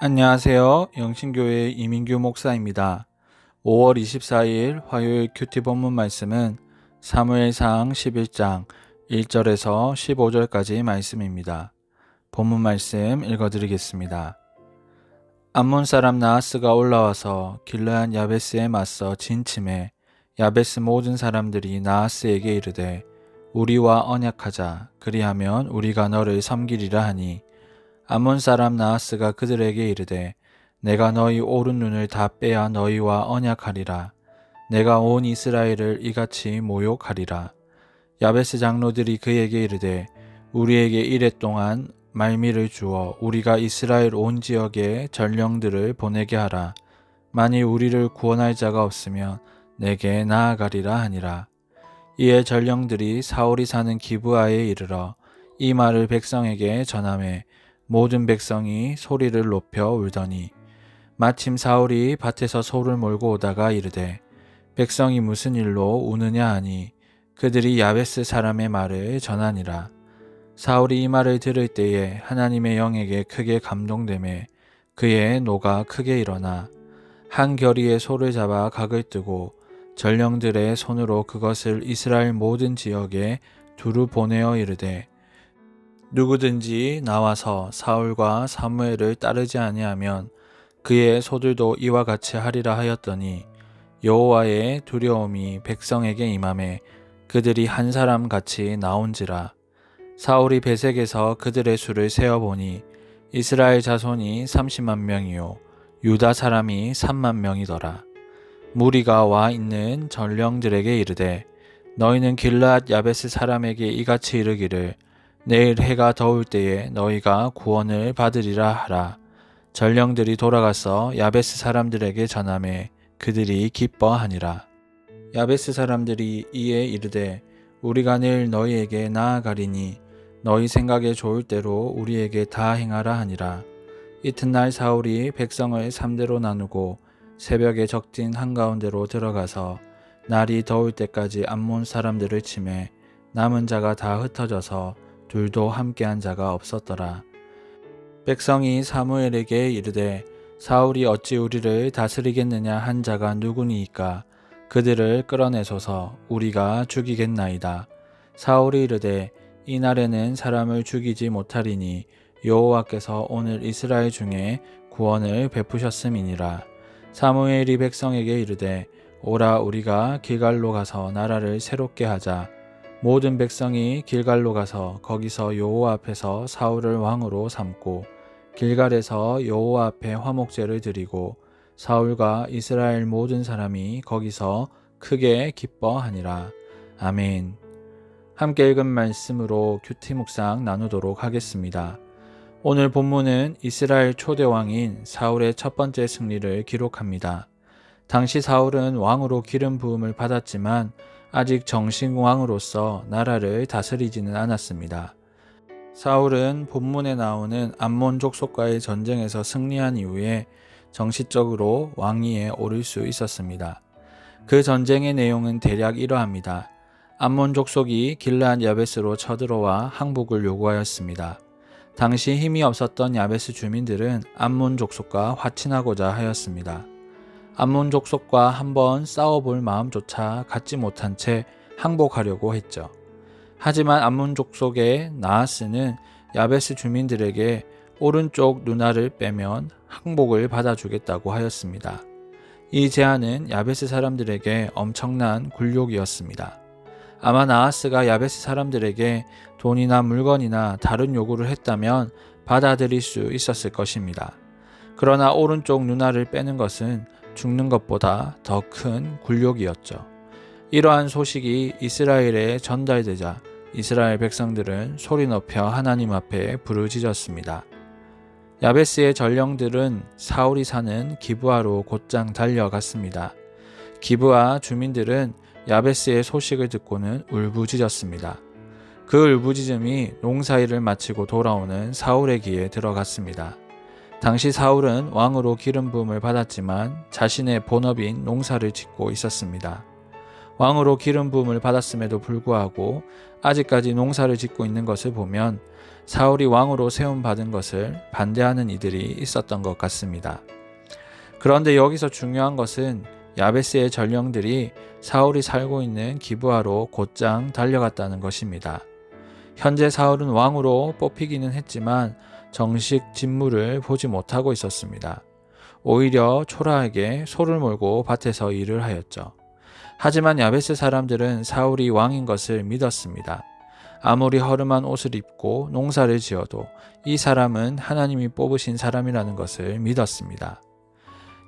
안녕하세요. 영신교회 이민규 목사입니다. 5월 24일 화요일 큐티 본문 말씀은 사무엘상 11장 1절에서 15절까지 말씀입니다. 본문 말씀 읽어드리겠습니다. 암몬 사람 나하스가 올라와서 길르앗 야베스에 맞서 진침해 야베스 모든 사람들이 나하스에게 이르되 우리와 언약하자. 그리하면 우리가 너를 섬기리라 하니 암몬 사람 나하스가 그들에게 이르되 내가 너희 오른 눈을 다 빼야 너희와 언약하리라. 내가 온 이스라엘을 이같이 모욕하리라. 야베스 장로들이 그에게 이르되 우리에게 이레 동안 말미를 주어 우리가 이스라엘 온 지역에 전령들을 보내게 하라. 만일 우리를 구원할 자가 없으면 내게 나아가리라 하니라. 이에 전령들이 사울이 사는 기브아에 이르러 이 말을 백성에게 전하매 모든 백성이 소리를 높여 울더니 마침 사울이 밭에서 소를 몰고 오다가 이르되 백성이 무슨 일로 우느냐 하니 그들이 야베스 사람의 말을 전하니라. 사울이 이 말을 들을 때에 하나님의 영에게 크게 감동되매 그의 노가 크게 일어나 한 겨리의 소를 잡아 각을 뜨고 전령들의 손으로 그것을 이스라엘 모든 지역에 두루 보내어 이르되 누구든지 나와서 사울과 사무엘을 따르지 아니하면 그의 소들도 이와 같이 하리라 하였더니 여호와의 두려움이 백성에게 임하매 그들이 한 사람 같이 나온지라. 사울이 베색에서 그들의 수를 세어보니 이스라엘 자손이 30만 명이요 유다 사람이 3만 명이더라. 무리가 와 있는 전령들에게 이르되 너희는 길르앗 야베스 사람에게 이같이 이르기를 내일 해가 더울 때에 너희가 구원을 받으리라 하라. 전령들이 돌아가서 야베스 사람들에게 전하매 그들이 기뻐하니라. 야베스 사람들이 이에 이르되 우리가 내일 너희에게 나아가리니 너희 생각에 좋을 대로 우리에게 다 행하라 하니라. 이튿날 사울이 백성을 3대로 나누고 새벽에 적진 한가운데로 들어가서 날이 더울 때까지 암몬 사람들을 치매 남은 자가 다 흩어져서 둘도 함께한 자가 없었더라. 백성이 사무엘에게 이르되 사울이 어찌 우리를 다스리겠느냐 한 자가 누구니이까 그들을 끌어내소서 우리가 죽이겠나이다. 사울이 이르되 이날에는 사람을 죽이지 못하리니 여호와께서 오늘 이스라엘 중에 구원을 베푸셨음이니라. 사무엘이 백성에게 이르되 오라 우리가 길갈로 가서 나라를 새롭게 하자. 모든 백성이 길갈로 가서 거기서 여호와 앞에서 사울을 왕으로 삼고 길갈에서 여호와 앞에 화목제를 드리고 사울과 이스라엘 모든 사람이 거기서 크게 기뻐하니라. 아멘. 함께 읽은 말씀으로 큐티 묵상 나누도록 하겠습니다. 오늘 본문은 이스라엘 초대 왕인 사울의 첫 번째 승리를 기록합니다. 당시 사울은 왕으로 기름 부음을 받았지만 아직 정식 왕으로서 나라를 다스리지는 않았습니다. 사울은 본문에 나오는 암몬 족속과의 전쟁에서 승리한 이후에 정식적으로 왕위에 오를 수 있었습니다. 그 전쟁의 내용은 대략 이러합니다. 암몬 족속이 길르앗 야베스로 쳐들어와 항복을 요구하였습니다. 당시 힘이 없었던 야베스 주민들은 암몬 족속과 화친하고자 하였습니다. 암몬 족속과 한번 싸워볼 마음조차 갖지 못한 채 항복하려고 했죠. 하지만 암몬 족속의 나하스는 야베스 주민들에게 오른쪽 눈알을 빼면 항복을 받아주겠다고 하였습니다. 이 제안은 야베스 사람들에게 엄청난 굴욕이었습니다. 아마 나하스가 야베스 사람들에게 돈이나 물건이나 다른 요구를 했다면 받아들일 수 있었을 것입니다. 그러나 오른쪽 눈알을 빼는 것은 죽는 것보다 더 큰 굴욕이었죠. 이러한 소식이 이스라엘에 전달되자 이스라엘 백성들은 소리 높여 하나님 앞에 부르짖었습니다. 야베스의 전령들은 사울이 사는 기브아로 곧장 달려갔습니다. 기브아 주민들은 야베스의 소식을 듣고는 울부짖었습니다. 그 울부짖음이 농사일을 마치고 돌아오는 사울의 귀에 들어갔습니다. 당시 사울은 왕으로 기름 부음을 받았지만 자신의 본업인 농사를 짓고 있었습니다. 왕으로 기름 부음을 받았음에도 불구하고 아직까지 농사를 짓고 있는 것을 보면 사울이 왕으로 세움받은 것을 반대하는 이들이 있었던 것 같습니다. 그런데 여기서 중요한 것은 야베스의 전령들이 사울이 살고 있는 기브아로 곧장 달려갔다는 것입니다. 현재 사울은 왕으로 뽑히기는 했지만 정식 직무를 보지 못하고 있었습니다. 오히려 초라하게 소를 몰고 밭에서 일을 하였죠. 하지만 야베스 사람들은 사울이 왕인 것을 믿었습니다. 아무리 허름한 옷을 입고 농사를 지어도 이 사람은 하나님이 뽑으신 사람이라는 것을 믿었습니다.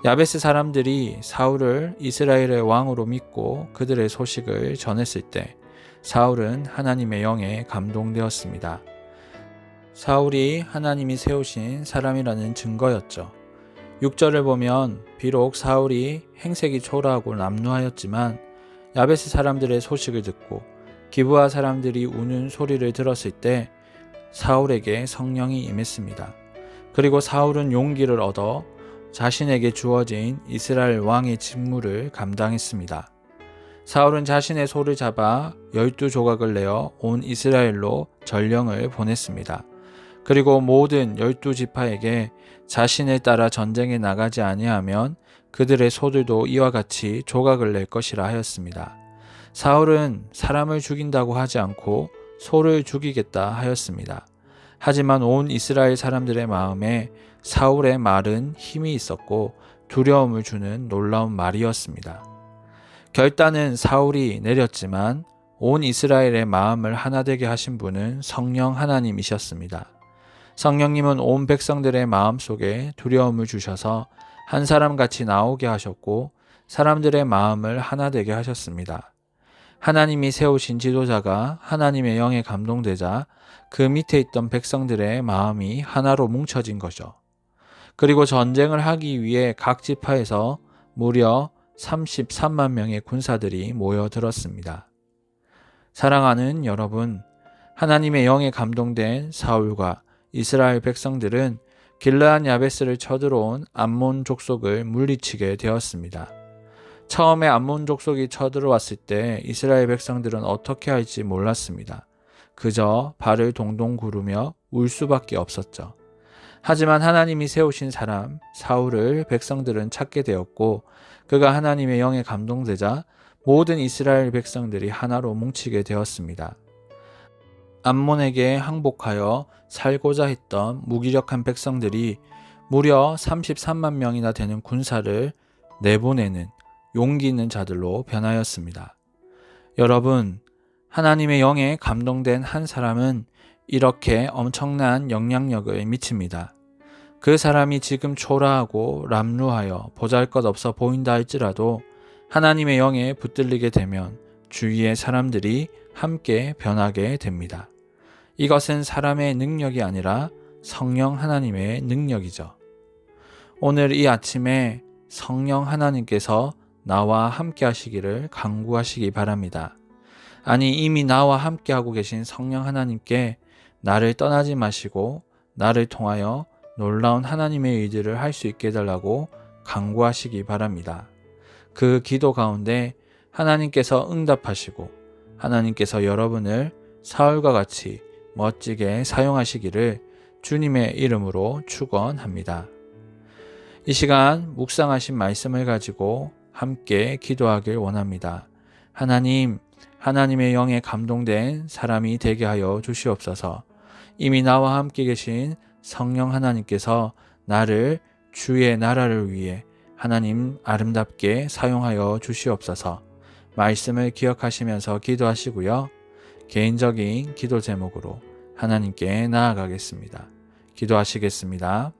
야베스 사람들이 사울을 이스라엘의 왕으로 믿고 그들의 소식을 전했을 때 사울은 하나님의 영에 감동되었습니다. 사울이 하나님이 세우신 사람이라는 증거였죠. 6절을 보면 비록 사울이 행색이 초라하고 남루하였지만 야베스 사람들의 소식을 듣고 기브아 사람들이 우는 소리를 들었을 때 사울에게 성령이 임했습니다. 그리고 사울은 용기를 얻어 자신에게 주어진 이스라엘 왕의 직무를 감당했습니다. 사울은 자신의 소를 잡아 12조각을 내어 온 이스라엘로 전령을 보냈습니다. 그리고 모든 12지파에게 자신을 따라 전쟁에 나가지 아니하면 그들의 소들도 이와 같이 조각을 낼 것이라 하였습니다. 사울은 사람을 죽인다고 하지 않고 소를 죽이겠다 하였습니다. 하지만 온 이스라엘 사람들의 마음에 사울의 말은 힘이 있었고 두려움을 주는 놀라운 말이었습니다. 결단은 사울이 내렸지만 온 이스라엘의 마음을 하나 되게 하신 분은 성령 하나님이셨습니다. 성령님은 온 백성들의 마음속에 두려움을 주셔서 한 사람같이 나오게 하셨고 사람들의 마음을 하나 되게 하셨습니다. 하나님이 세우신 지도자가 하나님의 영에 감동되자 그 밑에 있던 백성들의 마음이 하나로 뭉쳐진 거죠. 그리고 전쟁을 하기 위해 각 지파에서 무려 33만 명의 군사들이 모여들었습니다. 사랑하는 여러분, 하나님의 영에 감동된 사울과 이스라엘 백성들은 길르앗 야베스를 쳐들어온 암몬 족속을 물리치게 되었습니다. 처음에 암몬 족속이 쳐들어왔을 때 이스라엘 백성들은 어떻게 할지 몰랐습니다. 그저 발을 동동 구르며 울 수밖에 없었죠. 하지만 하나님이 세우신 사람 사울을 백성들은 찾게 되었고 그가 하나님의 영에 감동되자 모든 이스라엘 백성들이 하나로 뭉치게 되었습니다. 암몬에게 항복하여 살고자 했던 무기력한 백성들이 무려 33만 명이나 되는 군사를 내보내는 용기 있는 자들로 변하였습니다. 여러분, 하나님의 영에 감동된 한 사람은 이렇게 엄청난 영향력을 미칩니다. 그 사람이 지금 초라하고 람루하여 보잘것없어 보인다 할지라도 하나님의 영에 붙들리게 되면 주위의 사람들이 함께 변하게 됩니다. 이것은 사람의 능력이 아니라 성령 하나님의 능력이죠. 오늘 이 아침에 성령 하나님께서 나와 함께 하시기를 간구하시기 바랍니다. 아니, 이미 나와 함께 하고 계신 성령 하나님께 나를 떠나지 마시고 나를 통하여 놀라운 하나님의 일들을 할 수 있게 해달라고 간구하시기 바랍니다. 그 기도 가운데 하나님께서 응답하시고 하나님께서 여러분을 사울과 같이 멋지게 사용하시기를 주님의 이름으로 축원합니다. 이 시간 묵상하신 말씀을 가지고 함께 기도하길 원합니다. 하나님, 하나님의 영에 감동된 사람이 되게 하여 주시옵소서. 이미 나와 함께 계신 성령 하나님께서 나를 주의 나라를 위해 하나님 아름답게 사용하여 주시옵소서. 말씀을 기억하시면서 기도하시고요. 개인적인 기도 제목으로 하나님께 나아가겠습니다. 기도하시겠습니다.